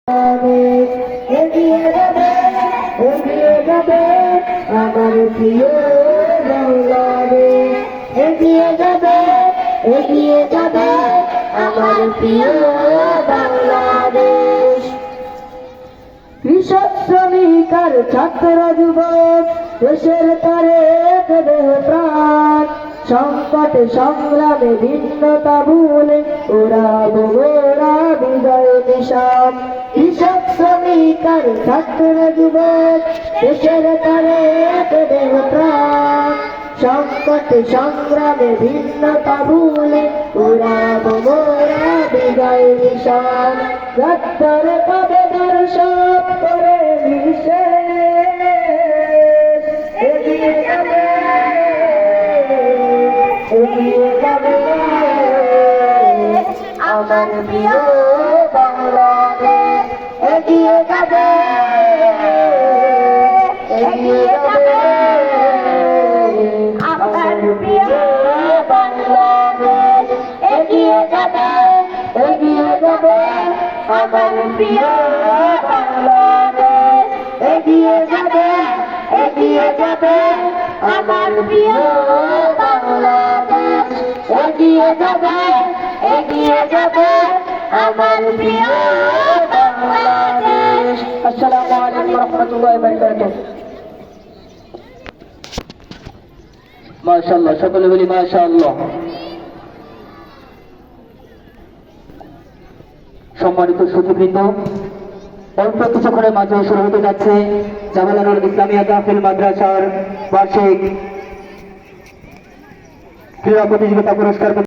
এগিয়ে যাবে আমার প্রিয় বাংলাদেশ, এগিয়ে যাবে আমার প্রিয় বাংলাদেশ। কৃষক শ্রমিক আর ছাত্র যুবক দেশের তরে দেহ প্রাণ, সংকট সংগ্রামে ভিন্নতা ভুলে ওড়াবো মোরা বিজয় নিশান। কৃষক শ্রমিক আর ছাত্র যুবক দেশের তরে দেহ প্রাণ, সংকট সংগ্রামে ভিন্নতা ভুলে ওড়াবো মোরা বিজয় নিশান। রক্তর পাবে দর্শক করে মিশে এগিয়ে যাবে আমার প্রিয় বাংলাদেশ, এগিয়ে যাবে আমার প্রিয় বাংলাদেশ, এগিয়ে যাবে আমার প্রিয় বাংলাদেশ, এগিয়ে যাবে আমার প্রিয় বাংলাদেশ, এগিয়ে যাবে আমার প্রিয় বাংলাদেশ। আসসালামু আলাইকুম ওয়া রাহমাতুল্লাহি ওয়া বারাকাতুহু। মাশাআল্লাহ, সকলে বলি মাশাআল্লাহ। সম্মানিত সুধীবৃন্দ, অল্প কিছুক্ষণের মাঝে শুরু হতে যাচ্ছে জামালুল ইসলামিয়া দাখিল মাদ্রাসার বার্ষিক ক্রীড়া প্রতিযোগিতা পুরস্কার।